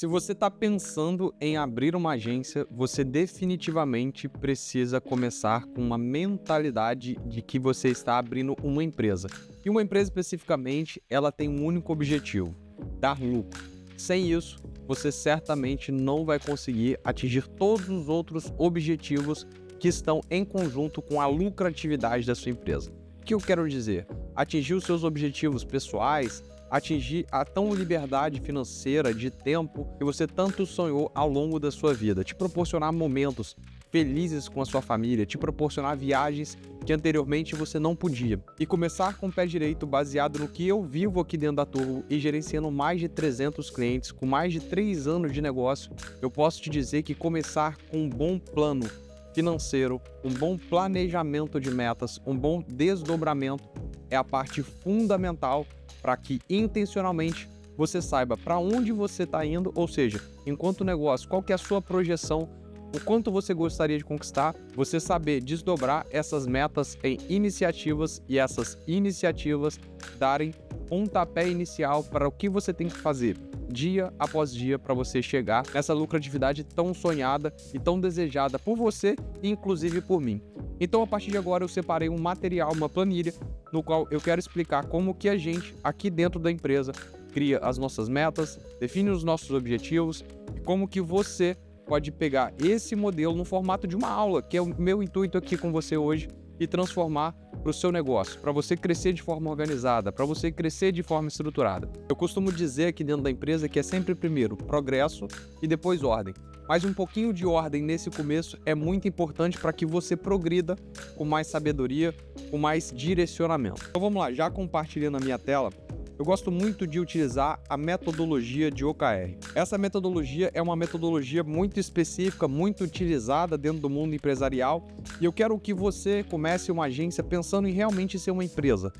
Se você está pensando em abrir uma agência, você definitivamente precisa começar com uma mentalidade de que você está abrindo uma empresa. E uma empresa especificamente, ela tem um único objetivo: dar lucro. Sem isso, você certamente não vai conseguir atingir todos os outros objetivos que estão em conjunto com a lucratividade da sua empresa. O que eu quero dizer? Atingir os seus objetivos pessoais, atingir a tão liberdade financeira de tempo que você tanto sonhou ao longo da sua vida, te proporcionar momentos felizes com a sua família, te proporcionar viagens que anteriormente você não podia. E começar com o pé direito baseado no que eu vivo aqui dentro da Turbo e gerenciando mais de 300 clientes com mais de 3 anos de negócio, eu posso te dizer que começar com um bom plano financeiro, um bom planejamento de metas, um bom desdobramento é a parte fundamental para que intencionalmente você saiba para onde você está indo, ou seja, enquanto negócio, qual que é a sua projeção, o quanto você gostaria de conquistar, você saber desdobrar essas metas em iniciativas e essas iniciativas darem pontapé inicial para o que você tem que fazer dia após dia para você chegar nessa lucratividade tão sonhada e tão desejada por você e inclusive por mim. Então, a partir de agora, eu separei um material, uma planilha, no qual eu quero explicar como que a gente, aqui dentro da empresa, cria as nossas metas, define os nossos objetivos e como que você pode pegar esse modelo no formato de uma aula, que é o meu intuito aqui com você hoje, e transformar para o seu negócio, para você crescer de forma organizada, para você crescer de forma estruturada. Eu costumo dizer aqui dentro da empresa que é sempre primeiro progresso e depois ordem. Mas um pouquinho de ordem nesse começo é muito importante para que você progrida com mais sabedoria, com mais direcionamento. Então vamos lá, já compartilhando a minha tela, eu gosto muito de utilizar a metodologia de OKR. Essa metodologia é uma metodologia muito específica, muito utilizada dentro do mundo empresarial, e eu quero que você comece uma agência pensando em realmente ser uma empresa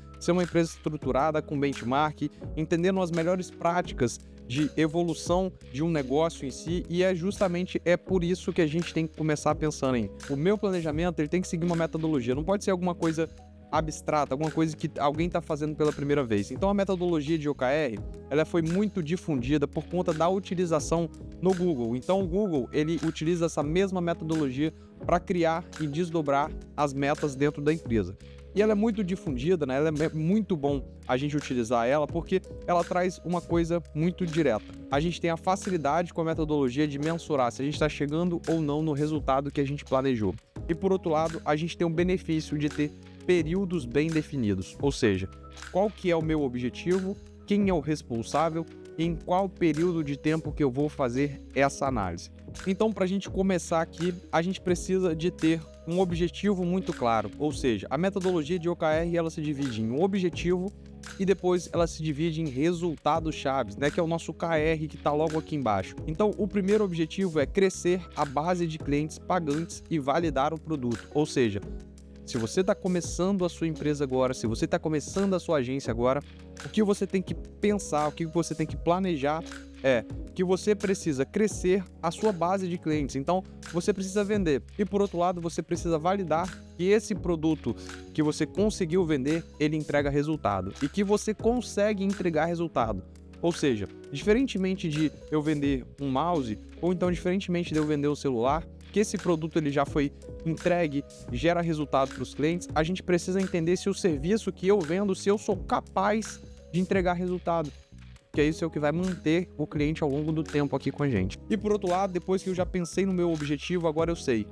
estruturada, com benchmark, entendendo as melhores práticas de evolução de um negócio em si, e justamente por isso que a gente tem que começar pensando em o meu planejamento, ele tem que seguir uma metodologia, não pode ser alguma coisa abstrata, alguma coisa que alguém está fazendo pela primeira vez. Então a metodologia de OKR, ela foi muito difundida por conta da utilização no Google. Então o Google, ele utiliza essa mesma metodologia para criar e desdobrar as metas dentro da empresa. E ela é muito difundida, né? Ela é muito bom a gente utilizar ela porque ela traz uma coisa muito direta. A gente tem a facilidade com a metodologia de mensurar se a gente está chegando ou não no resultado que a gente planejou. E por outro lado, a gente tem o benefício de ter períodos bem definidos, ou seja, qual que é o meu objetivo, quem é o responsável e em qual período de tempo que eu vou fazer essa análise. Então, para a gente começar aqui, a gente precisa de ter um objetivo muito claro, ou seja, a metodologia de OKR ela se divide em um objetivo e depois ela se divide em resultados chaves, né, que é o nosso KR que está logo aqui embaixo. Então, o primeiro objetivo é crescer a base de clientes pagantes e validar o produto, ou seja, se você está começando a sua empresa agora, se você está começando a sua agência agora, o que você tem que pensar, o que você tem que planejar é que você precisa crescer a sua base de clientes. Então, você precisa vender. E por outro lado, você precisa validar que esse produto que você conseguiu vender, ele entrega resultado. E que você consegue entregar resultado. Ou seja, diferentemente de eu vender um mouse, ou então diferentemente de eu vender um celular, que esse produto ele já foi entregue, gera resultado para os clientes, a gente precisa entender se o serviço que eu vendo, se eu sou capaz de entregar resultado. Que isso é o que vai manter o cliente ao longo do tempo aqui com a gente. E por outro lado, depois que eu já pensei no meu objetivo, agora eu sei,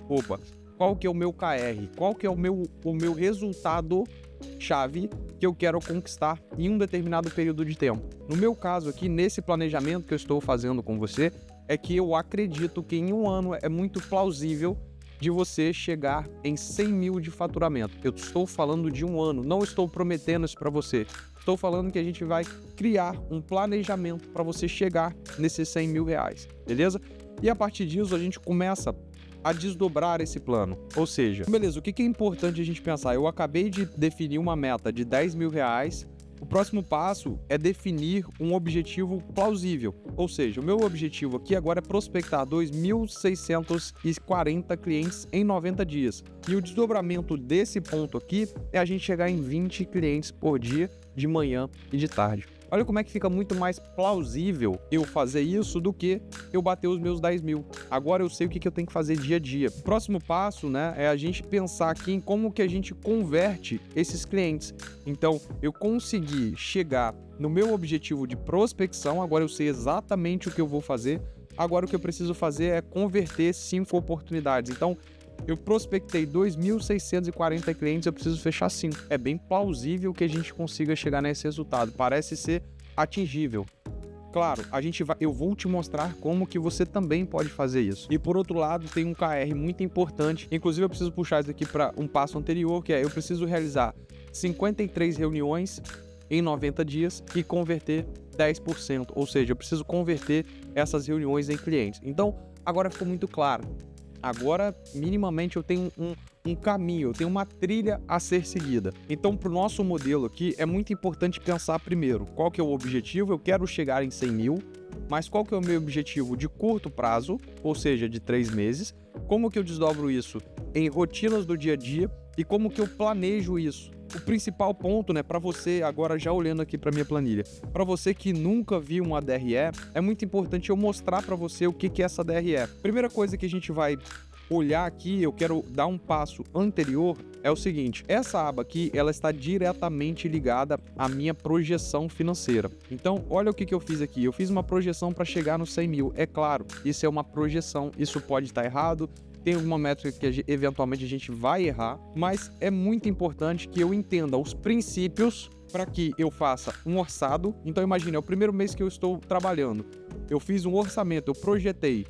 qual que é o meu KR, qual que é o meu resultado chave que eu quero conquistar em um determinado período de tempo. No meu caso aqui, nesse planejamento que eu estou fazendo com você, é que eu acredito que em um ano é muito plausível de você chegar em 100 mil de faturamento. Eu estou falando de um ano, não estou prometendo isso para você. Estou falando que a gente vai criar um planejamento para você chegar nesses 100 mil reais, beleza? E a partir disso a gente começa a desdobrar esse plano. Ou seja, beleza, o que é importante a gente pensar? Eu acabei de definir uma meta de 10 mil reais. O próximo passo é definir um objetivo plausível, ou seja, o meu objetivo aqui agora é prospectar 2.640 clientes em 90 dias. E o desdobramento desse ponto aqui é a gente chegar em 20 clientes por dia, de manhã e de tarde. Olha como é que fica muito mais plausível eu fazer isso do que eu bater os meus 10 mil. Agora eu sei o que eu tenho que fazer dia a dia. Próximo passo, né, é a gente pensar aqui em como que a gente converte esses clientes. Então, eu consegui chegar no meu objetivo de prospecção, agora eu sei exatamente o que eu vou fazer. Agora o que eu preciso fazer é converter 5 oportunidades. Então, eu prospectei 2.640 clientes, eu preciso fechar 5. É bem plausível que a gente consiga chegar nesse resultado. Parece ser atingível. Claro, eu vou te mostrar como que você também pode fazer isso. E por outro lado, tem um KR muito importante. Inclusive, eu preciso puxar isso aqui para um passo anterior, que é eu preciso realizar 53 reuniões em 90 dias e converter 10%. Ou seja, eu preciso converter essas reuniões em clientes. Então, agora ficou muito claro. Agora, minimamente, eu tenho um caminho, eu tenho uma trilha a ser seguida. Então, para o nosso modelo aqui, é muito importante pensar primeiro qual que é o objetivo. Eu quero chegar em 100 mil, mas qual que é o meu objetivo de curto prazo, ou seja, de 3 meses? Como que eu desdobro isso em rotinas do dia a dia e como que eu planejo isso? O principal ponto, né, para você, agora já olhando aqui para minha planilha, para você que nunca viu uma DRE, é muito importante eu mostrar para você o que é essa DRE. Primeira coisa que a gente vai olhar aqui, eu quero dar um passo anterior, é o seguinte: essa aba aqui, ela está diretamente ligada à minha projeção financeira. Então, olha o que eu fiz aqui. Eu fiz uma projeção para chegar nos 100 mil. É claro, isso é uma projeção, isso pode estar errado, tem alguma métrica que eventualmente a gente vai errar, mas é muito importante que eu entenda os princípios para que eu faça um orçado. Então imagine, é o primeiro mês que eu estou trabalhando. Eu fiz um orçamento, eu projetei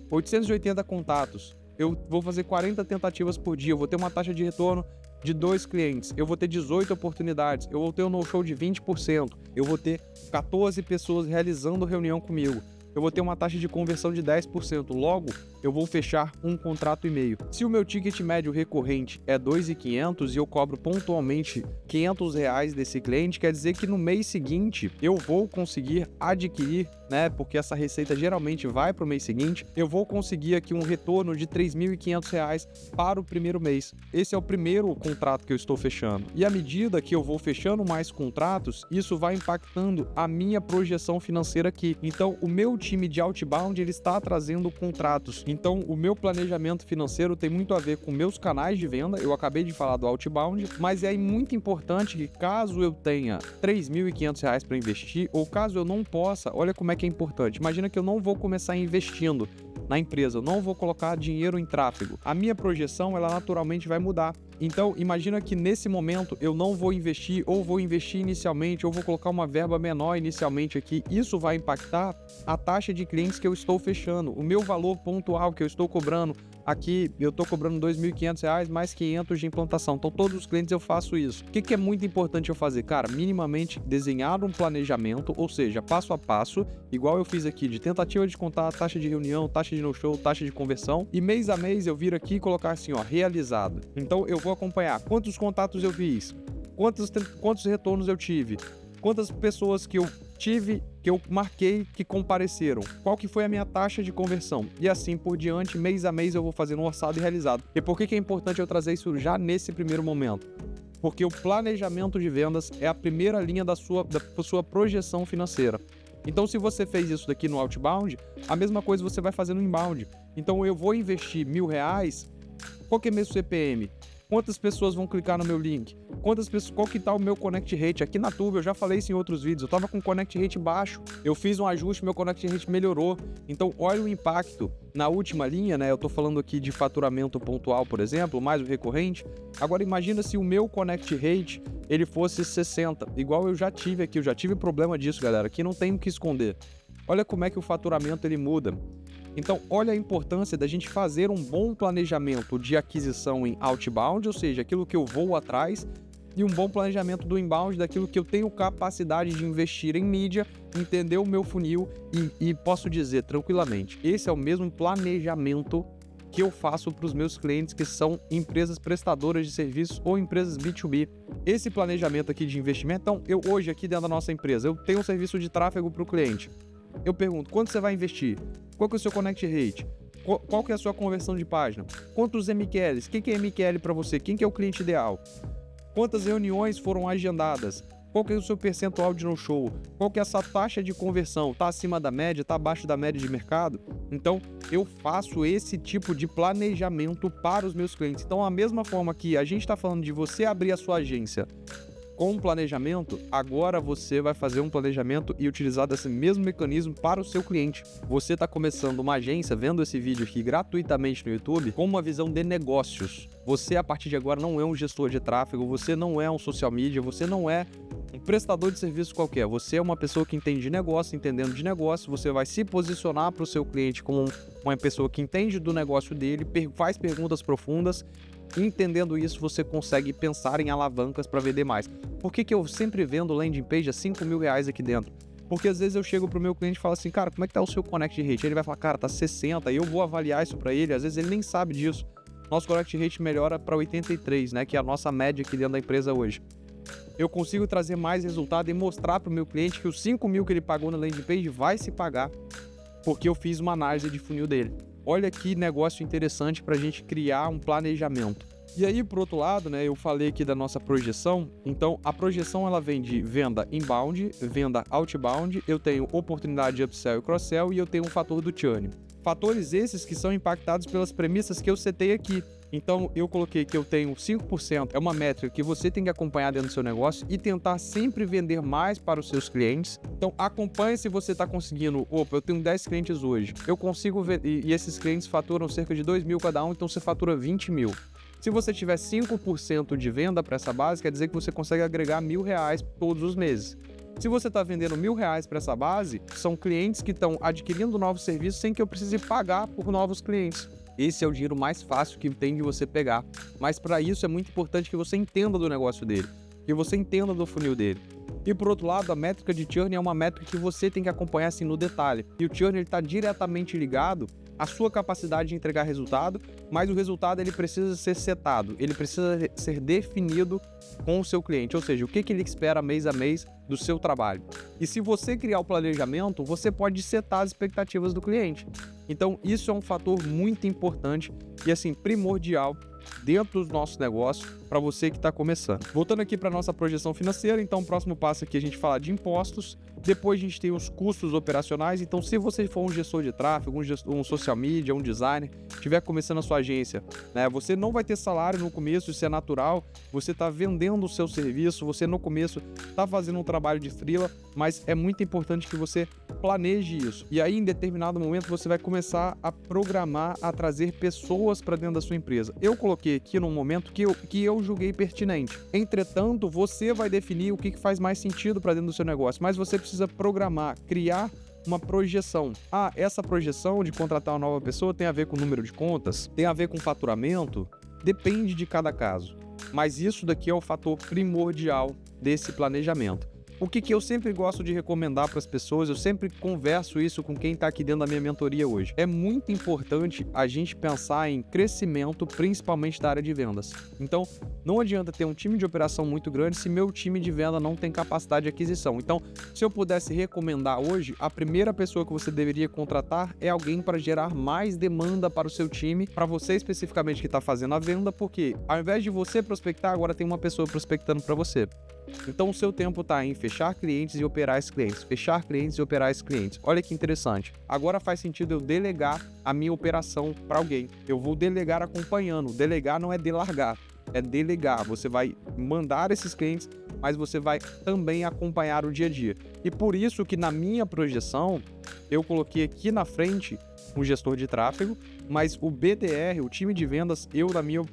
880 contatos, eu vou fazer 40 tentativas por dia, eu vou ter uma taxa de retorno de 2 clientes, eu vou ter 18 oportunidades, eu vou ter um no-show de 20%, eu vou ter 14 pessoas realizando reunião comigo, eu vou ter uma taxa de conversão de 10%. Logo, eu vou fechar um contrato e meio. Se o meu ticket médio recorrente é 2.500 e eu cobro pontualmente R$500 desse cliente, quer dizer que no mês seguinte eu vou conseguir adquirir, né? Porque essa receita geralmente vai para o mês seguinte, eu vou conseguir aqui um retorno de R$3.500 para o primeiro mês. Esse é o primeiro contrato que eu estou fechando. E à medida que eu vou fechando mais contratos, isso vai impactando a minha projeção financeira aqui. Então, o meu time de outbound, ele está trazendo contratos. Então, o meu planejamento financeiro tem muito a ver com meus canais de venda. Eu acabei de falar do outbound, mas é muito importante que caso eu tenha R$3.500 para investir, ou caso eu não possa, olha como é que é importante. Imagina que eu não vou começar investindo na empresa, eu não vou colocar dinheiro em tráfego. A minha projeção, ela naturalmente vai mudar. Então, imagina que nesse momento eu não vou investir, ou vou investir inicialmente, ou vou colocar uma verba menor inicialmente aqui. Isso vai impactar a taxa de clientes que eu estou fechando, o meu valor pontual que eu estou cobrando. Aqui eu estou cobrando R$2.500 mais 500 de implantação. Então, todos os clientes eu faço isso. O que é muito importante eu fazer? Cara, minimamente desenhar um planejamento, ou seja, passo a passo, igual eu fiz aqui, de tentativa de contato, taxa de reunião, taxa de no-show, taxa de conversão. E mês a mês eu vir aqui e colocar assim, ó, realizado. Então, eu vou acompanhar quantos contatos eu fiz, quantos retornos eu tive, quantas pessoas que eu tive, que eu marquei, que compareceram, qual que foi a minha taxa de conversão, e assim por diante, mês a mês eu vou fazendo um orçado e realizado. E por que é importante eu trazer isso já nesse primeiro momento? Porque o planejamento de vendas é a primeira linha da sua projeção financeira. Então, se você fez isso daqui no outbound, a mesma coisa você vai fazer no inbound. Então, eu vou investir R$1.000, qual que é meu CPM? Quantas pessoas vão clicar no meu link? Qual que tá o meu connect rate? Aqui na Turbo, eu já falei isso em outros vídeos, eu tava com connect rate baixo, eu fiz um ajuste, meu connect rate melhorou. Então, olha o impacto na última linha, né? Eu tô falando aqui de faturamento pontual, por exemplo, mais o recorrente. Agora, imagina se o meu connect rate, ele fosse 60, igual eu já tive aqui, eu já tive problema disso, galera, aqui não tem o que esconder. Olha como é que o faturamento, ele muda. Então, olha a importância da gente fazer um bom planejamento de aquisição em outbound, ou seja, aquilo que eu vou atrás, e um bom planejamento do inbound, daquilo que eu tenho capacidade de investir em mídia, entender o meu funil e posso dizer tranquilamente, esse é o mesmo planejamento que eu faço para os meus clientes que são empresas prestadoras de serviços ou empresas B2B. Esse planejamento aqui de investimento, então, eu hoje aqui dentro da nossa empresa, eu tenho um serviço de tráfego para o cliente. Eu pergunto, quanto você vai investir? Qual que é o seu connect rate? Qual que é a sua conversão de página? Quantos MQLs? O que é MQL para você? Quem que é o cliente ideal? Quantas reuniões foram agendadas? qual que é o seu percentual de no-show, qual que é essa taxa de conversão, tá acima da média, tá abaixo da média de mercado? Então, eu faço esse tipo de planejamento para os meus clientes. Então, a mesma forma que a gente está falando de você abrir a sua agência com um planejamento, agora você vai fazer um planejamento e utilizar desse mesmo mecanismo para o seu cliente. Você está começando uma agência, vendo esse vídeo aqui gratuitamente no YouTube, com uma visão de negócios. Você, a partir de agora, não é um gestor de tráfego, você não é um social media, você não é um prestador de serviço qualquer. Você é uma pessoa que entende de negócio, entendendo de negócio, você vai se posicionar para o seu cliente como uma pessoa que entende do negócio dele, faz perguntas profundas. Entendendo isso, você consegue pensar em alavancas para vender mais. Por que eu sempre vendo landing page a R$5.000 aqui dentro? Porque às vezes eu chego pro meu cliente e falo assim, cara, como é que tá o seu connect rate? Ele vai falar, cara, tá 60, e eu vou avaliar isso para ele, às vezes ele nem sabe disso. Nosso connect rate melhora para 83, né, que é a nossa média aqui dentro da empresa hoje. Eu consigo trazer mais resultado e mostrar pro meu cliente que os 5.000 que ele pagou na landing page vai se pagar, porque eu fiz uma análise de funil dele. Olha que negócio interessante para a gente criar um planejamento. E aí, por outro lado, né, eu falei aqui da nossa projeção. Então, a projeção ela vem de venda inbound, venda outbound, eu tenho oportunidade de upsell e cross-sell e eu tenho um fator do churn. Fatores esses que são impactados pelas premissas que eu setei aqui. Então, eu coloquei que eu tenho 5%, é uma métrica que você tem que acompanhar dentro do seu negócio e tentar sempre vender mais para os seus clientes. Então, acompanhe se você está conseguindo. Opa, eu tenho 10 clientes hoje, eu consigo ver, e esses clientes faturam cerca de 2.000 cada um, então você fatura 20.000. Se você tiver 5% de venda para essa base, quer dizer que você consegue agregar R$1.000 todos os meses. Se você está vendendo R$1.000 para essa base, são clientes que estão adquirindo novos serviços sem que eu precise pagar por novos clientes. Esse é o dinheiro mais fácil que tem de você pegar. Mas para isso é muito importante que você entenda do negócio dele, que você entenda do funil dele. E por outro lado, a métrica de churn é uma métrica que você tem que acompanhar assim no detalhe. E o churn está diretamente ligado à sua capacidade de entregar resultado, mas o resultado ele precisa ser setado, ele precisa ser definido com o seu cliente, ou seja, o que ele espera mês a mês do seu trabalho. E se você criar o planejamento, você pode setar as expectativas do cliente. Então, isso é um fator muito importante e assim primordial dentro do nosso negócio para você que está começando. Voltando aqui para nossa projeção financeira, então o próximo passo aqui a gente fala de impostos, depois a gente tem os custos operacionais. Então, se você for um gestor de tráfego, um social media, um designer, estiver começando a sua agência, né, você não vai ter salário no começo, isso é natural, você está vendendo o seu serviço, você no começo está fazendo um trabalho de freela, mas é muito importante que você planeje isso. E aí, em determinado momento, você vai começar a programar, a trazer pessoas para dentro da sua empresa. Eu coloquei aqui num momento que eu julguei pertinente. Entretanto, você vai definir o que faz mais sentido para dentro do seu negócio, mas você precisa programar, criar uma projeção. Ah, essa projeção de contratar uma nova pessoa tem a ver com o número de contas? Tem a ver com faturamento? Depende de cada caso. Mas isso daqui é o fator primordial desse planejamento. O que eu sempre gosto de recomendar para as pessoas, eu sempre converso isso com quem está aqui dentro da minha mentoria hoje. É muito importante a gente pensar em crescimento, principalmente da área de vendas. Então, não adianta ter um time de operação muito grande se meu time de venda não tem capacidade de aquisição. Então, se eu pudesse recomendar hoje, a primeira pessoa que você deveria contratar é alguém para gerar mais demanda para o seu time, para você especificamente que está fazendo a venda, porque ao invés de você prospectar, agora tem uma pessoa prospectando para você. Então, o seu tempo está em fechar clientes e operar esses clientes. Fechar clientes e operar esses clientes. Olha que interessante. Agora faz sentido eu delegar a minha operação para alguém. Eu vou delegar acompanhando. Delegar não é delargar, é delegar. Você vai mandar esses clientes, mas você vai também acompanhar o dia a dia. E por isso que na minha projeção, eu coloquei aqui na frente um gestor de tráfego, mas o BDR, o time de vendas,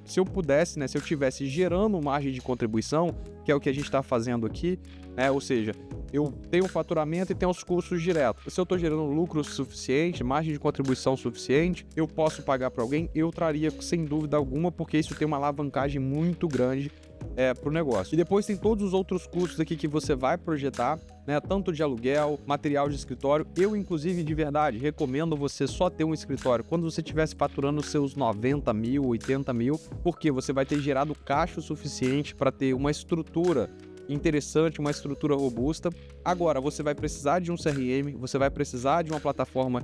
se eu pudesse, né, se eu tivesse gerando margem de contribuição, que é o que a gente está fazendo aqui, né, ou seja, eu tenho o faturamento e tenho os custos diretos. Se eu estou gerando lucro suficiente, margem de contribuição suficiente, eu posso pagar para alguém, eu traria sem dúvida alguma, porque isso tem uma alavancagem muito grande para o negócio. E depois tem todos os outros custos aqui que você vai projetar, né, tanto de aluguel, material de escritório. Eu, inclusive, de verdade, recomendo você só ter um escritório quando você estiver faturando os seus 90 mil, 80 mil, porque você vai ter gerado caixa o suficiente para ter uma estrutura interessante, uma estrutura robusta. Agora, você vai precisar de um CRM, você vai precisar de uma plataforma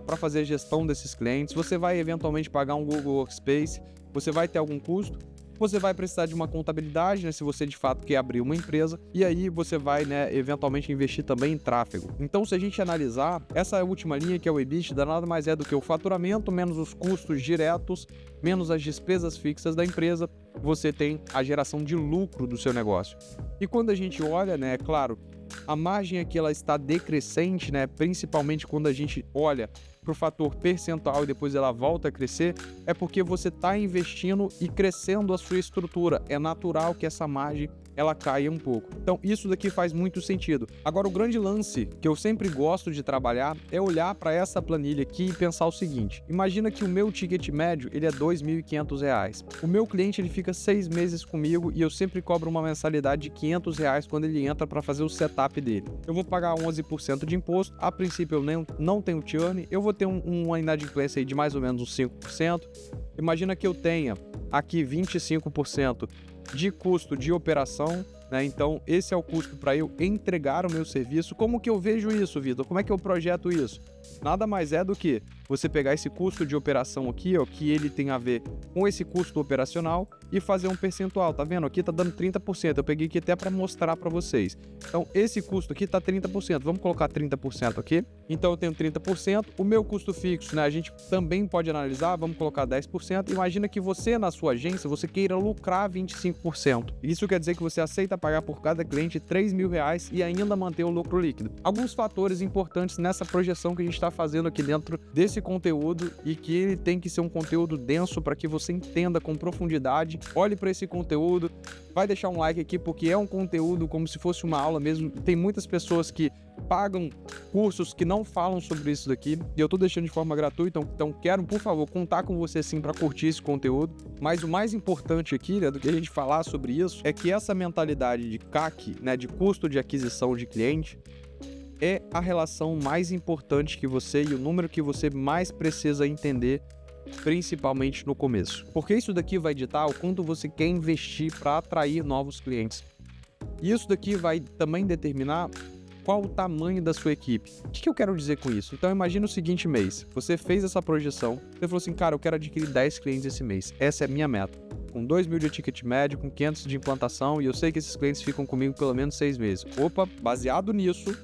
para fazer a gestão desses clientes, você vai eventualmente pagar um Google Workspace, você vai ter algum custo. você vai precisar de uma contabilidade, né, se você de fato quer abrir uma empresa, e aí você vai, né, eventualmente investir também em tráfego. Então, se a gente analisar, essa última linha, que é o EBITDA, nada mais é do que o faturamento menos os custos diretos, menos as despesas fixas da empresa, você tem a geração de lucro do seu negócio. E quando a gente olha, né, é claro, a margem aqui ela está decrescente, né, principalmente quando a gente olha para o fator percentual e depois ela volta a crescer, é porque você está investindo e crescendo a sua estrutura. É natural que essa margem ela caia um pouco. Então, isso daqui faz muito sentido. Agora, o grande lance que eu sempre gosto de trabalhar é olhar para essa planilha aqui e pensar o seguinte: imagina que o meu ticket médio ele é R$ 2.500. O meu cliente ele fica 6 meses comigo e eu sempre cobro uma mensalidade de R$ 500 quando ele entra para fazer o setup dele. Eu vou pagar 11% de imposto. A princípio, eu não tenho churn. Eu vou ter uma inadimplência aí de mais ou menos uns 5%. Imagina que eu tenha aqui 25% de custo de operação, né? Então, esse é o custo para eu entregar o meu serviço. Como que eu vejo isso, Vitor? Como é que eu projeto isso? Nada mais é do que você pegar esse custo de operação aqui, ó, que ele tem a ver com esse custo operacional e fazer um percentual, tá vendo? Aqui tá dando 30%, eu peguei aqui até para mostrar para vocês. Então, esse custo aqui tá 30%, vamos colocar 30% aqui. Então, eu tenho 30%, o meu custo fixo, né, a gente também pode analisar, vamos colocar 10%. Imagina que você, na sua agência, você queira lucrar 25%. Isso quer dizer que você aceita pagar por cada cliente R$ 3.000 e ainda manter o lucro líquido. Alguns fatores importantes nessa projeção que a gente está fazendo aqui dentro desse conteúdo e que ele tem que ser um conteúdo denso para que você entenda com profundidade. Olhe para esse conteúdo, vai deixar um like aqui porque é um conteúdo como se fosse uma aula mesmo. Tem muitas pessoas que pagam cursos que não falam sobre isso daqui e eu tô deixando de forma gratuita, então quero, por favor, contar com você sim para curtir esse conteúdo. Mas o mais importante aqui, né, do que a gente falar sobre isso, é que essa mentalidade de CAC, né, de custo de aquisição de cliente, é a relação mais importante que você e o número que você mais precisa entender, principalmente no começo. Porque isso daqui vai ditar o quanto você quer investir para atrair novos clientes. E isso daqui vai também determinar qual o tamanho da sua equipe. O que eu quero dizer com isso? Então imagina o seguinte mês, você fez essa projeção, você falou assim, cara, eu quero adquirir 10 clientes esse mês, essa é a minha meta. Com 2.000 de ticket médio, com 500 de implantação, e eu sei que esses clientes ficam comigo pelo menos 6 meses. Opa, baseado nisso,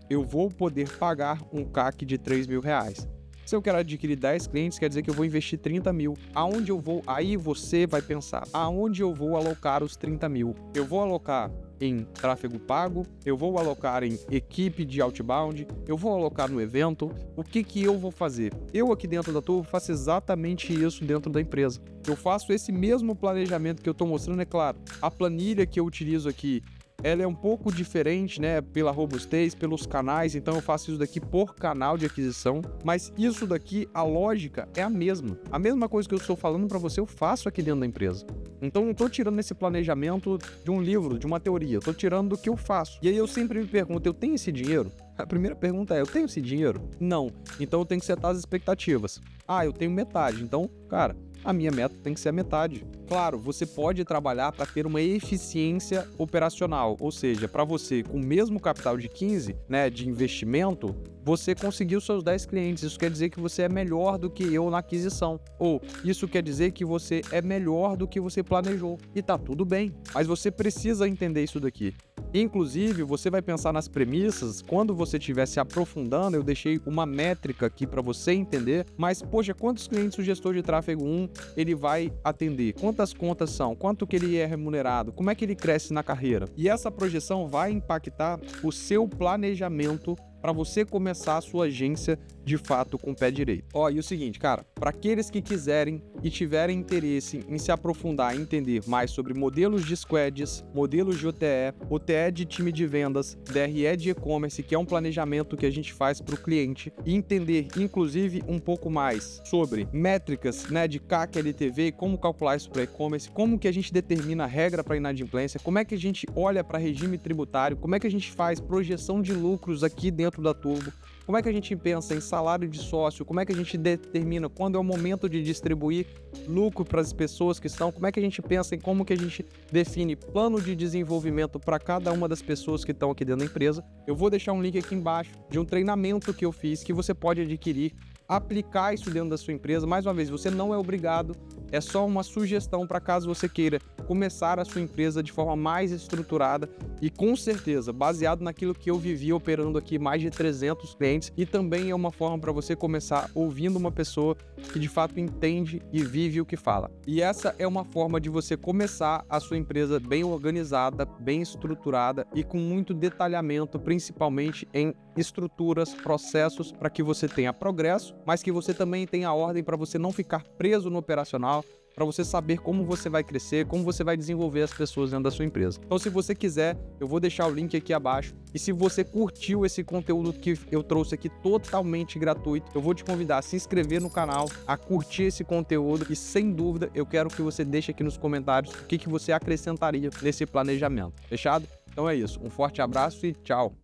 eu vou poder pagar um CAC de R$ 3.000. Se eu quero adquirir 10 clientes, quer dizer que eu vou investir 30 mil. Aonde eu vou? Aí você vai pensar, aonde eu vou alocar os 30 mil? Eu vou alocar em tráfego pago, eu vou alocar em equipe de outbound, eu vou alocar no evento. O que eu vou fazer? Eu aqui dentro da Turbo faço exatamente isso dentro da empresa. Eu faço esse mesmo planejamento que eu estou mostrando, é claro. A planilha que eu utilizo aqui, ela é um pouco diferente, né, pela robustez, pelos canais, então eu faço isso daqui por canal de aquisição, mas isso daqui, a lógica é a mesma. A mesma coisa que eu estou falando para você, eu faço aqui dentro da empresa. Então não estou tirando esse planejamento de um livro, de uma teoria, eu estou tirando do que eu faço. E aí eu sempre me pergunto, eu tenho esse dinheiro? A primeira pergunta é, eu tenho esse dinheiro? Não. Então eu tenho que setar as expectativas. Ah, eu tenho metade, então, cara, a minha meta tem que ser a metade. Claro, você pode trabalhar para ter uma eficiência operacional, ou seja, para você, com o mesmo capital de 15, né, de investimento, você conseguiu seus 10 clientes. Isso quer dizer que você é melhor do que eu na aquisição. Ou isso quer dizer que você é melhor do que você planejou. E tá tudo bem, mas você precisa entender isso daqui. Inclusive, você vai pensar nas premissas, quando você estiver se aprofundando, eu deixei uma métrica aqui para você entender, mas, poxa, quantos clientes o gestor de tráfego 1 ele vai atender? Quantas contas são? Quanto que ele é remunerado? Como é que ele cresce na carreira? E essa projeção vai impactar o seu planejamento para você começar a sua agência de fato com o pé direito. Ó, e o seguinte, cara, para aqueles que quiserem e tiverem interesse em se aprofundar e entender mais sobre modelos de squads, modelos de OTE de time de vendas, DRE de e-commerce, que é um planejamento que a gente faz para o cliente, e entender, inclusive, um pouco mais sobre métricas, né, de CAC, LTV, como calcular isso para e-commerce, como que a gente determina a regra para inadimplência, como é que a gente olha para regime tributário, como é que a gente faz projeção de lucros aqui dentro da Turbo, como é que a gente pensa em salário de sócio, como é que a gente determina quando é o momento de distribuir lucro para as pessoas que estão, como é que a gente pensa em como que a gente define plano de desenvolvimento para cada uma das pessoas que estão aqui dentro da empresa. Eu vou deixar um link aqui embaixo de um treinamento que eu fiz que você pode adquirir aplicar isso dentro da sua empresa. Mais uma vez, você não é obrigado, é só uma sugestão para caso você queira começar a sua empresa de forma mais estruturada e, com certeza, baseado naquilo que eu vivi operando aqui mais de 300 clientes, e também é uma forma para você começar ouvindo uma pessoa que de fato entende e vive o que fala. E essa é uma forma de você começar a sua empresa bem organizada, bem estruturada e com muito detalhamento, principalmente em estruturas, processos, para que você tenha progresso, mas que você também tenha ordem para você não ficar preso no operacional, para você saber como você vai crescer, como você vai desenvolver as pessoas dentro da sua empresa. Então, se você quiser, eu vou deixar o link aqui abaixo. E se você curtiu esse conteúdo que eu trouxe aqui totalmente gratuito, eu vou te convidar a se inscrever no canal, a curtir esse conteúdo e, sem dúvida, eu quero que você deixe aqui nos comentários o que você acrescentaria nesse planejamento. Fechado? Então é isso. Um forte abraço e tchau!